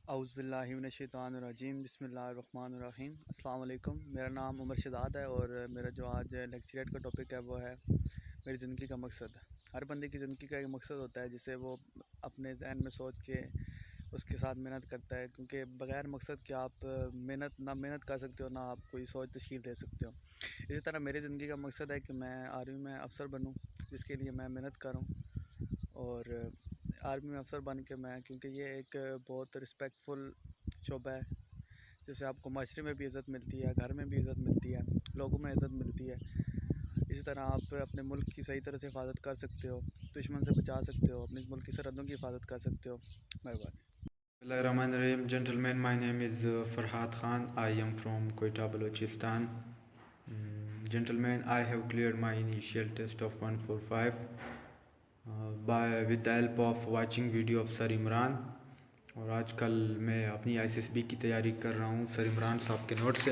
اعوذ باللہ من الشیطان الرجیم، بسم اللہ الرحمن الرحیم۔ السلام علیکم، میرا نام عمر شہزاد ہے اور میرا جو آج لیکچریٹ کا ٹاپک ہے وہ ہے میری زندگی کا مقصد۔ ہر بندے کی زندگی کا ایک مقصد ہوتا ہے جسے وہ اپنے ذہن میں سوچ کے اس کے ساتھ محنت کرتا ہے، کیونکہ بغیر مقصد کے آپ نہ محنت کر سکتے ہو، نہ آپ کوئی سوچ تشکیل دے سکتے ہو۔ اسی طرح میری زندگی کا مقصد ہے کہ میں آرمی میں افسر بنوں، جس کے لیے میں محنت کروں، اور آرمی میں افسر بن کے میں، کیونکہ یہ ایک بہت رسپیکٹفل شعبہ ہے جس سے آپ کو معاشرے میں بھی عزت ملتی ہے، گھر میں بھی عزت ملتی ہے، لوگوں میں عزت ملتی ہے۔ اسی طرح آپ اپنے ملک کی صحیح طرح سے حفاظت کر سکتے ہو، دشمن سے بچا سکتے ہو، اپنے ملک کی سرحدوں کی حفاظت کر سکتے ہو۔ مہربانی۔ Bismillahirrahmanirrahim. Gentlemen, my name is Farhad Khan. I am from Quetta, Balochistan. Gentlemen, I have cleared my initial test of 145 with the help of watching video of Sir Imran. اور آج کل میں اپنی آئی سی ایس بی کی تیاری کر رہا ہوں سر عمران صاحب کے نوٹ سے،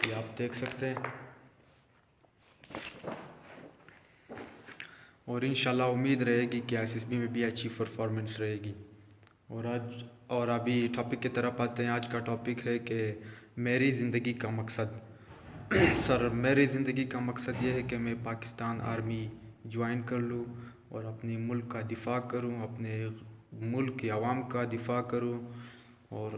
یہ آپ دیکھ سکتے ہیں، اور انشاءاللہ امید رہے گی کہ آئی سی ایس بی میں بھی اچھی پرفارمنس رہے گی۔ اور ابھی ٹاپک کی طرف آتے ہیں۔ آج کا ٹاپک ہے کہ میری زندگی کا مقصد۔ سر، میری زندگی کا مقصد یہ ہے کہ میں پاکستان آرمی جوائن کر لوں اور اپنے ملک کا دفاع کروں، اپنے ملک کے عوام کا دفاع کروں، اور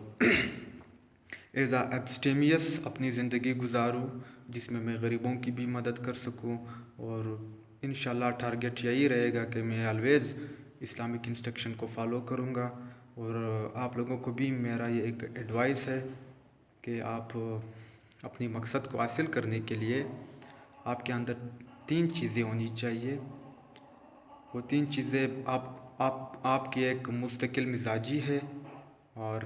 ایز اے ایبسٹیمیس اپنی زندگی گزاروں جس میں میں غریبوں کی بھی مدد کر سکوں۔ اور انشاءاللہ ٹارگیٹ یہی رہے گا کہ میں آلویز اسلامک انسٹرکشن کو فالو کروں گا۔ اور آپ لوگوں کو بھی میرا یہ ایک ایڈوائس ہے کہ آپ اپنی مقصد کو حاصل کرنے کے لیے آپ کے اندر 3 چیزیں ہونی چاہیے۔ وہ 3 چیزیں آپ کی ایک مستقل مزاجی ہے، اور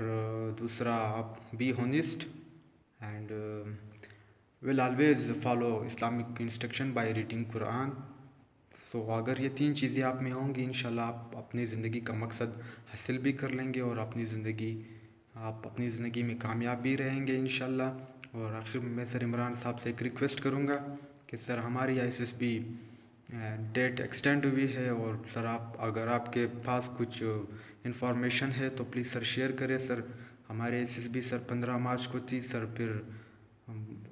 دوسرا آپ be honest and will always follow Islamic instruction by reading Quran. So اگر یہ 3 چیزیں آپ میں ہوں گی، انشاءاللہ آپ اپنی زندگی کا مقصد حاصل بھی کر لیں گے، اور آپ اپنی زندگی میں کامیاب بھی رہیں گے انشاءاللہ۔ اور آخر میں سر عمران صاحب سے ایک ریکویسٹ کروں گا کہ سر ہماری I S S B date extend ہوئی ہے، اور سر اگر آپ کے پاس کچھ انفارمیشن ہے تو پلیز سر شیئر کریں۔ سر ہماری آئی ایس ایس بی سر 15 مارچ کو تھی، سر پھر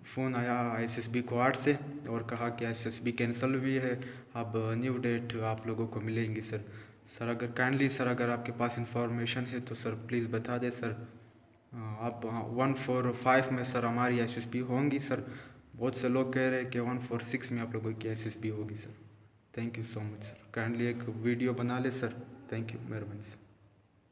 فون آیا آئی ایس ایس بی کوارٹ سے اور کہا کہ آئی ایس ایس بی کینسل ہوئی ہے، اب نیو ڈیٹ آپ لوگوں کو ملیں گی۔ سر اگر کائنڈلی سر اگر آپ کے پاس انفارمیشن ہے تو سر پلیز بتا دیں سر۔ اب 145 میں سر ہماری ایس ایس بی ہوں گی سر، بہت سے لوگ کہہ رہے ہیں کہ 146 میں آپ لوگوں کی ایس ایس بی ہوگی sir. Thank you so much sir, kindly ایک ویڈیو بنا لے سر، تھینک یو، مہربانی سر۔